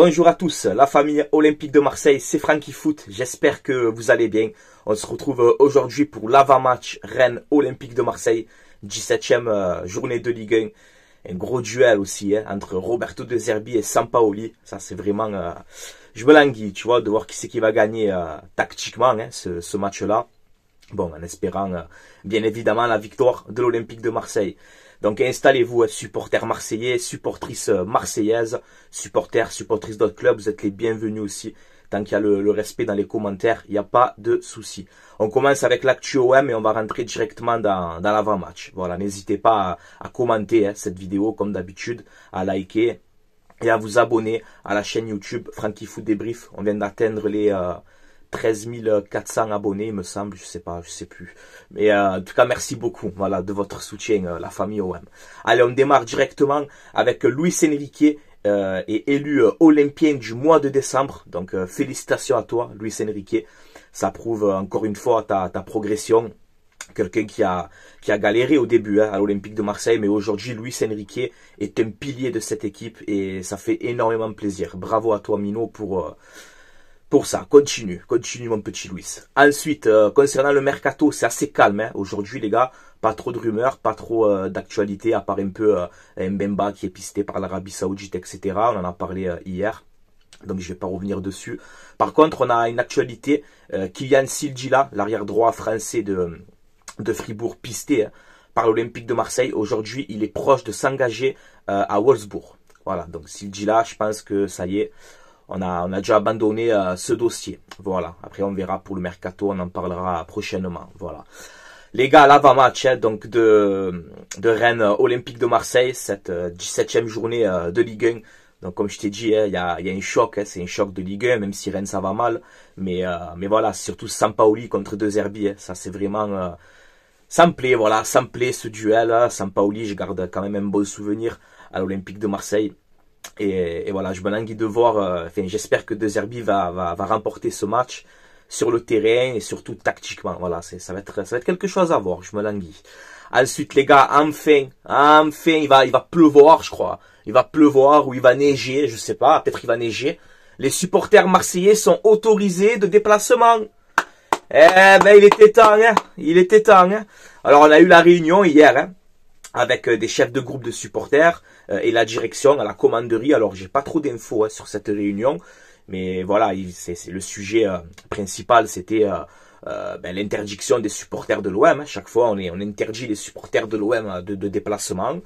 Bonjour à tous, la famille olympique de Marseille, c'est Francky Foot, j'espère que vous allez bien. On se retrouve aujourd'hui pour l'avant-match Rennes Olympique de Marseille, 17e journée de Ligue 1. Un gros duel aussi entre Roberto De Zerbi et Sampaoli. Ça c'est vraiment... je me languis, tu vois, de voir qui c'est qui va gagner tactiquement ce match-là. Bon, en espérant bien évidemment la victoire de l'Olympique de Marseille. Donc installez-vous, supporters marseillais, supportrices marseillaises, supportrices d'autres clubs, vous êtes les bienvenus aussi. Tant qu'il y a le respect dans les commentaires, il n'y a pas de souci. On commence avec l'actu OM et on va rentrer directement dans l'avant-match. Voilà, n'hésitez pas à commenter cette vidéo comme d'habitude, à liker et à vous abonner à la chaîne YouTube Francky Foot Débrief. On vient d'atteindre les 13 400 abonnés, il me semble, je sais plus. Mais en tout cas, merci beaucoup, voilà, de votre soutien, la famille OM. Allez, on démarre directement avec Luis Enrique, est élu olympien du mois de décembre. Donc, félicitations à toi, Luis Enrique. Ça prouve encore une fois ta progression. Quelqu'un qui a galéré au début à l'Olympique de Marseille, mais aujourd'hui, Luis Enrique est un pilier de cette équipe et ça fait énormément plaisir. Bravo à toi, Mino, pour ça. Continue mon petit Luis. Ensuite, concernant le mercato, c'est assez calme aujourd'hui les gars, pas trop de rumeurs, pas trop d'actualité, à part un peu Mbemba qui est pisté par l'Arabie Saoudite, etc. On en a parlé hier, donc je vais pas revenir dessus. Par contre, on a une actualité, Kylian Sildila, l'arrière droit français de Fribourg, pisté par l'Olympique de Marseille. Aujourd'hui, il est proche de s'engager à Wolfsburg. Voilà, donc Sildila, je pense que ça y est, on a déjà abandonné ce dossier. Voilà. Après, on verra pour le mercato. On en parlera prochainement. Voilà. Les gars, l'avant-match donc de Rennes Olympique de Marseille, cette 17e journée de Ligue 1. Donc, comme je t'ai dit, il y a un choc. C'est un choc de Ligue 1, même si Rennes, ça va mal. Mais voilà, surtout Sampaoli contre De Zerbi. Ça, c'est vraiment... ça me plaît, voilà. Ça me plaît, ce duel. Sampaoli, je garde quand même un bon souvenir à l'Olympique de Marseille. Et voilà, je me languis de voir, j'espère que De Zerbi va remporter ce match sur le terrain et surtout tactiquement. Voilà, ça va être quelque chose à voir, je me languis. Ensuite les gars, enfin, il va pleuvoir, je crois. Il va pleuvoir ou il va neiger, je sais pas, peut-être il va neiger. Les supporters marseillais sont autorisés de déplacement. Eh ben, il était temps, Alors on a eu la réunion hier, avec des chefs de groupe de supporters et la direction à la commanderie. Alors, j'ai pas trop d'infos sur cette réunion, mais voilà, c'est le sujet principal, c'était l'interdiction des supporters de l'OM. Chaque fois, on interdit les supporters de l'OM de déplacement.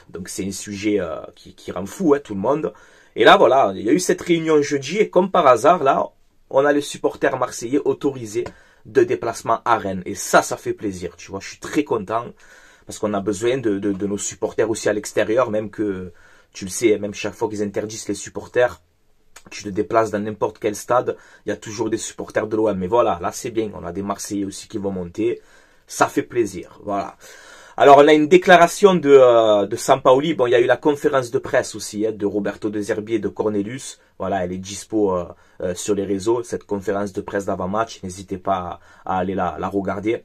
Donc, c'est un sujet qui rend fou tout le monde. Et là, voilà, il y a eu cette réunion jeudi et comme par hasard, là, on a les supporters marseillais autorisés de déplacement à Rennes. Et ça fait plaisir, tu vois, je suis très content. Parce qu'on a besoin de nos supporters aussi à l'extérieur, même que, tu le sais, même chaque fois qu'ils interdisent les supporters, tu te déplaces dans n'importe quel stade, il y a toujours des supporters de l'OM. Mais voilà, là c'est bien, on a des Marseillais aussi qui vont monter, ça fait plaisir, voilà. Alors on a une déclaration de Sampaoli, bon il y a eu la conférence de presse aussi, de Roberto De Zerbi et de Cornelius, voilà, elle est dispo sur les réseaux, cette conférence de presse d'avant-match, n'hésitez pas à aller la regarder.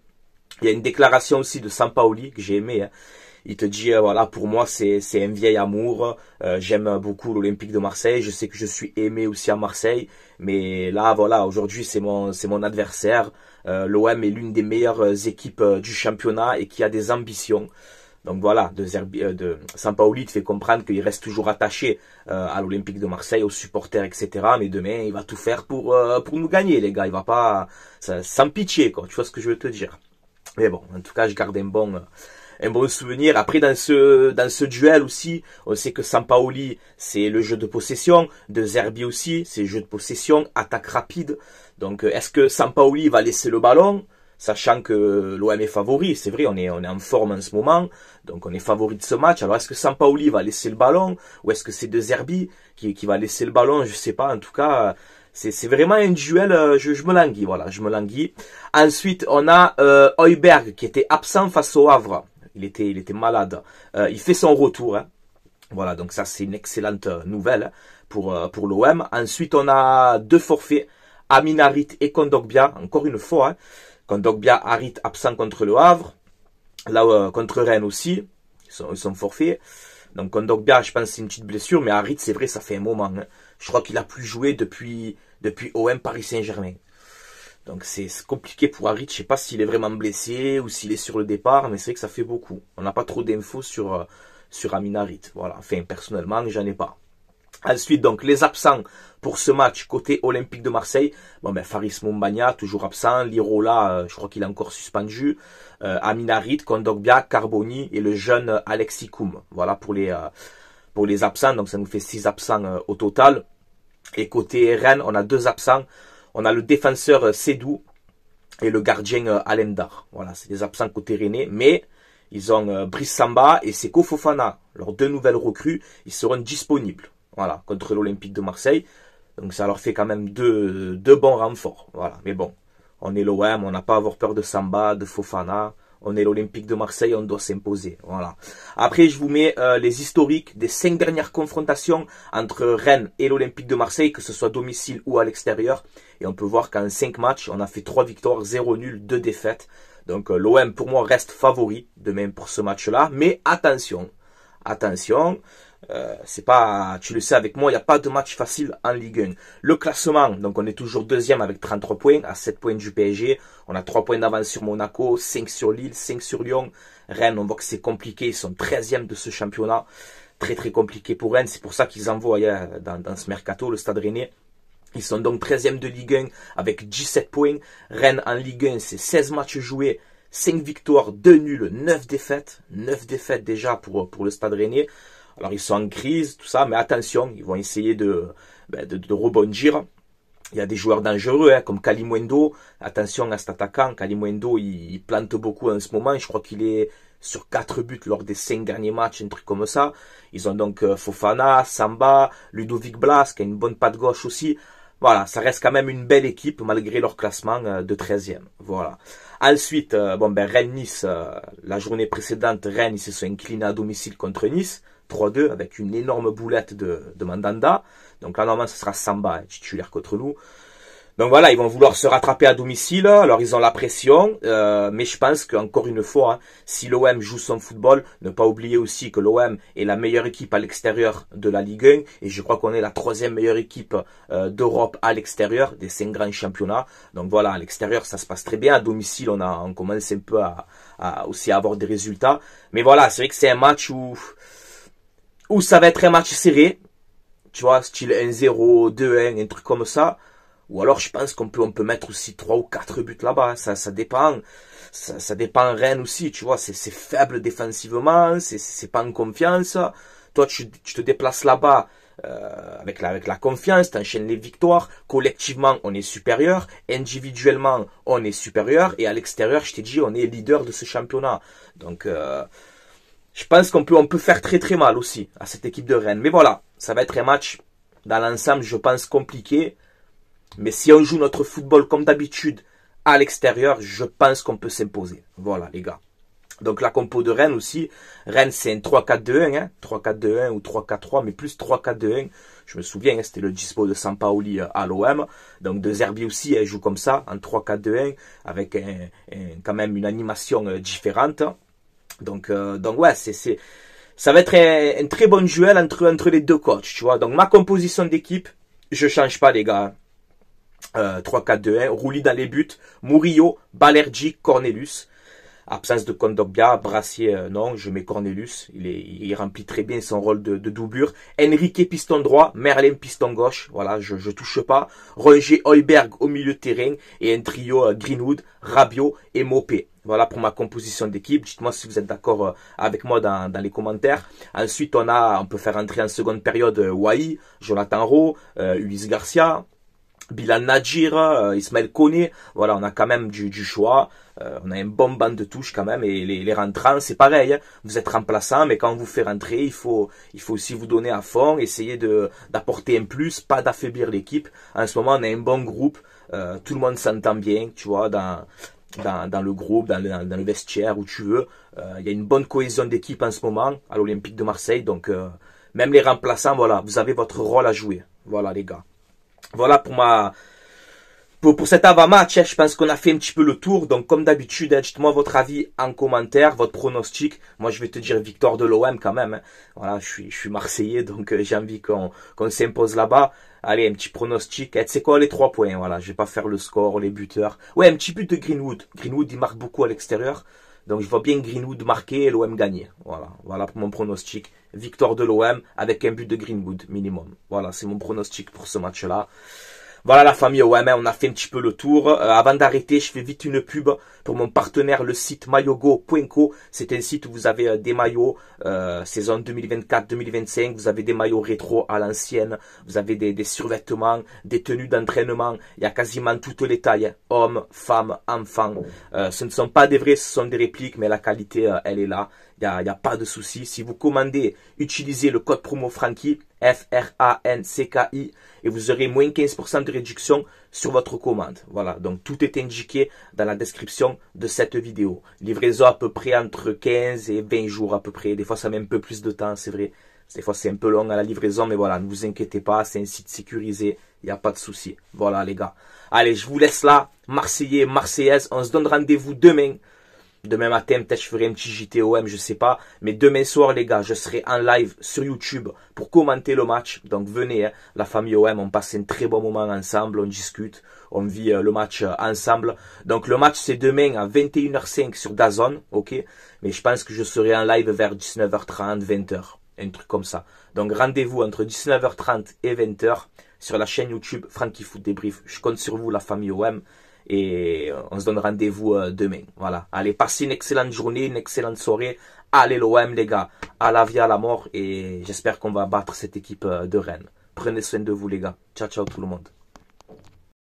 Il y a une déclaration aussi de Sampaoli que j'ai aimé. Il te dit, voilà, pour moi, c'est un vieil amour. J'aime beaucoup l'Olympique de Marseille. Je sais que je suis aimé aussi à Marseille. Mais là, voilà, aujourd'hui, c'est mon adversaire. L'OM est l'une des meilleures équipes du championnat et qui a des ambitions. Donc voilà, de Sampaoli te fait comprendre qu'il reste toujours attaché à l'Olympique de Marseille, aux supporters, etc. Mais demain, il va tout faire pour nous gagner, les gars. Il va pas... sans pitié, quoi. Tu vois ce que je veux te dire. Mais bon, en tout cas, je garde un bon souvenir. Après, dans ce duel aussi, on sait que Sampaoli, c'est le jeu de possession. De Zerbi aussi, c'est le jeu de possession, attaque rapide. Donc, est-ce que Sampaoli va laisser le ballon, sachant que l'OM est favori? C'est vrai, on est en forme en ce moment, donc on est favori de ce match. Alors, est-ce que Sampaoli va laisser le ballon, ou est-ce que c'est De Zerbi qui va laisser le ballon? Je sais pas, en tout cas... C'est vraiment un duel, je me languis, voilà, je me languis. Ensuite, on a Højbjerg qui était absent face au Havre. Il était malade. Il fait son retour. Voilà, donc ça c'est une excellente nouvelle pour l'OM. Ensuite, on a deux forfaits, Amin Harit et Kondogbia, encore une fois. Kondogbia, Harit absent contre le Havre. Là, contre Rennes aussi, ils sont forfaits. Donc Kondogbia, je pense que c'est une petite blessure, mais Harit, c'est vrai, ça fait un moment. Hein. Je crois qu'il a plus joué depuis OM Paris Saint-Germain. Donc c'est compliqué pour Harit, je sais pas s'il est vraiment blessé ou s'il est sur le départ, mais c'est vrai que ça fait beaucoup. On n'a pas trop d'infos sur Amin Harit. Voilà, enfin personnellement, j'en ai pas. Ensuite, donc, les absents pour ce match côté Olympique de Marseille. Bon, ben, Faris Mumbagna, toujours absent. Lirola, je crois qu'il est encore suspendu. Amin Harit, Kondogbia, Carboni et le jeune Alexis Koum. Voilà pour les absents. Donc, ça nous fait 6 absents au total. Et côté Rennes, on a 2 absents. On a le défenseur Sédou et le gardien Alemdar. Voilà, c'est des absents côté Rennais. Mais ils ont Brice Samba et Seko Fofana. Leurs 2 nouvelles recrues, ils seront disponibles. Voilà, contre l'Olympique de Marseille. Donc ça leur fait quand même deux bons renforts. Voilà, mais bon, on est l'OM, on n'a pas à avoir peur de Samba, de Fofana. On est l'Olympique de Marseille, on doit s'imposer. Voilà. Après, je vous mets les historiques des 5 dernières confrontations entre Rennes et l'Olympique de Marseille, que ce soit à domicile ou à l'extérieur. Et on peut voir qu'en 5 matchs, on a fait 3 victoires, 0 nul, 2 défaites. Donc l'OM, pour moi, reste favori, de même pour ce match-là. Mais attention, c'est pas, tu le sais avec moi, il n'y a pas de match facile en Ligue 1. Le classement, donc on est toujours deuxième avec 33 points, à 7 points du PSG. On a 3 points d'avance sur Monaco, 5 sur Lille, 5 sur Lyon. Rennes, on voit que c'est compliqué, ils sont 13e de ce championnat. Très très compliqué pour Rennes, c'est pour ça qu'ils envoient dans ce mercato, le Stade Rennais. Ils sont donc 13e de Ligue 1 avec 17 points. Rennes en Ligue 1, c'est 16 matchs joués, 5 victoires, 2 nuls, 9 défaites. 9 défaites déjà pour le Stade Rennais. Alors ils sont en crise, tout ça, mais attention, ils vont essayer de rebondir. Il y a des joueurs dangereux, hein, comme Kalimundo. Attention à cet attaquant. Kalimundo, il plante beaucoup en ce moment. Je crois qu'il est sur 4 buts lors des 5 derniers matchs, un truc comme ça. Ils ont donc Fofana, Samba, Ludovic Blas, qui a une bonne patte gauche aussi. Voilà, ça reste quand même une belle équipe, malgré leur classement de 13e. Voilà. Ensuite, Rennes-Nice, la journée précédente, Rennes, ils se sont inclinés à domicile contre Nice. 3-2 avec une énorme boulette de Mandanda. Donc là, normalement, ce sera Samba, titulaire contre nous. Donc voilà, ils vont vouloir se rattraper à domicile. Alors, ils ont la pression. Mais je pense qu'encore une fois, hein, si l'OM joue son football, ne pas oublier aussi que l'OM est la meilleure équipe à l'extérieur de la Ligue 1. Et je crois qu'on est la 3e meilleure équipe d'Europe à l'extérieur des 5 grands championnats. Donc voilà, à l'extérieur, ça se passe très bien. À domicile, on commence un peu aussi à avoir des résultats. Mais voilà, c'est vrai que c'est un match où ça va être un match serré, tu vois, style 1-0, 2-1, un truc comme ça. Ou alors je pense qu'on peut mettre aussi 3 ou 4 buts là-bas, ça dépend. Ça dépend Rennes aussi, tu vois, c'est faible défensivement, c'est pas en confiance. Toi, tu te déplaces là-bas avec la confiance, tu enchaînes les victoires. Collectivement, on est supérieur. Individuellement, on est supérieur. Et à l'extérieur, je t'ai dit, on est leader de ce championnat. Donc je pense qu'on peut faire très très mal aussi à cette équipe de Rennes. Mais voilà, ça va être un match dans l'ensemble, je pense, compliqué. Mais si on joue notre football comme d'habitude à l'extérieur, je pense qu'on peut s'imposer. Voilà les gars. Donc la compo de Rennes aussi. Rennes c'est un 3-4-2-1, hein, 3-4-2-1 ou 3-4-3, mais plus 3-4-2-1. Je me souviens, hein, c'était le dispo de Sampaoli à l'OM. Donc De Zerbi aussi, elle joue comme ça, en 3-4-2-1, avec quand même une animation différente. Donc ouais, ça va être un très bon duel entre les deux coachs, tu vois. Donc ma composition d'équipe, je change pas les gars. 3-4-2-1, Rouli dans les buts, Murillo, Balerdi, Cornelius. Absence de Kondogbia, Brassier, non, je mets Cornelius. Il remplit très bien son rôle de doublure. Enrique piston droit, Merlin piston gauche. Voilà, je touche pas. Rongier, Heuberg au milieu de terrain et un trio Greenwood, Rabiot et Mopé. Voilà pour ma composition d'équipe. Dites-moi si vous êtes d'accord avec moi dans les commentaires. Ensuite, on peut faire entrer en seconde période Wai, Jonathan Rowe, Ulysse Garcia, Bilal Nadjir, Ismaël Koné. Voilà, on a quand même du choix. On a un bon banc de touche quand même. Et les rentrants, c'est pareil. Hein. Vous êtes remplaçant, mais quand on vous fait rentrer, il faut aussi vous donner à fond. Essayer d'apporter un plus, pas d'affaiblir l'équipe. En ce moment, on a un bon groupe. Tout le monde s'entend bien, tu vois, dans le groupe, dans le vestiaire, où tu veux. Il y a une bonne cohésion d'équipe en ce moment à l'Olympique de Marseille. Donc, même les remplaçants, voilà, vous avez votre rôle à jouer. Voilà, les gars. Voilà pour pour cet avant-match, je pense qu'on a fait un petit peu le tour. Donc, comme d'habitude, dites-moi votre avis en commentaire, votre pronostic. Moi, je vais te dire victoire de l'OM quand même. Voilà, je suis Marseillais, donc j'ai envie qu'on s'impose là-bas. Allez, un petit pronostic. Et tu sais quoi, les 3 points. Voilà, je vais pas faire le score, les buteurs. Ouais, un petit but de Greenwood. Greenwood, il marque beaucoup à l'extérieur. Donc, je vois bien Greenwood marquer et l'OM gagner. Voilà pour mon pronostic. Victoire de l'OM avec un but de Greenwood minimum. Voilà, c'est mon pronostic pour ce match-là. Voilà la famille OM, on a fait un petit peu le tour. Avant d'arrêter, je fais vite une pub pour mon partenaire, le site maillogo.co. C'est un site où vous avez des maillots saison 2024-2025. Vous avez des maillots rétro à l'ancienne. Vous avez des survêtements, des tenues d'entraînement. Il y a quasiment toutes les tailles. Hommes, femmes, enfants. Ce ne sont pas des vrais, ce sont des répliques, mais la qualité, elle est là. Il y a pas de souci. Si vous commandez, utilisez le code promo Francky, F-R-A-N-C-K-I, et vous aurez moins 15% de réduction sur votre commande. Voilà, donc tout est indiqué dans la description de cette vidéo. Livraison à peu près entre 15 et 20 jours à peu près. Des fois, ça met un peu plus de temps, c'est vrai. Des fois, c'est un peu long à la livraison, mais voilà, ne vous inquiétez pas, c'est un site sécurisé, il n'y a pas de souci. Voilà, les gars. Allez, je vous laisse là, Marseillais, Marseillaise. On se donne rendez-vous demain. Demain matin, peut-être je ferai un petit JTOM, je sais pas. Mais demain soir, les gars, je serai en live sur YouTube pour commenter le match. Donc venez, hein, la famille OM, on passe un très bon moment ensemble, on discute, on vit le match ensemble. Donc le match, c'est demain à 21h05 sur DAZN, ok. Mais je pense que je serai en live vers 19h30, 20h, un truc comme ça. Donc rendez-vous entre 19h30 et 20h sur la chaîne YouTube Francky Foot Débrief. Je compte sur vous, la famille OM. Et on se donne rendez-vous demain. Voilà. Allez, passez une excellente journée, une excellente soirée. Allez l'OM, les gars. À la vie, à la mort. Et j'espère qu'on va battre cette équipe de Rennes. Prenez soin de vous, les gars. Ciao, ciao tout le monde.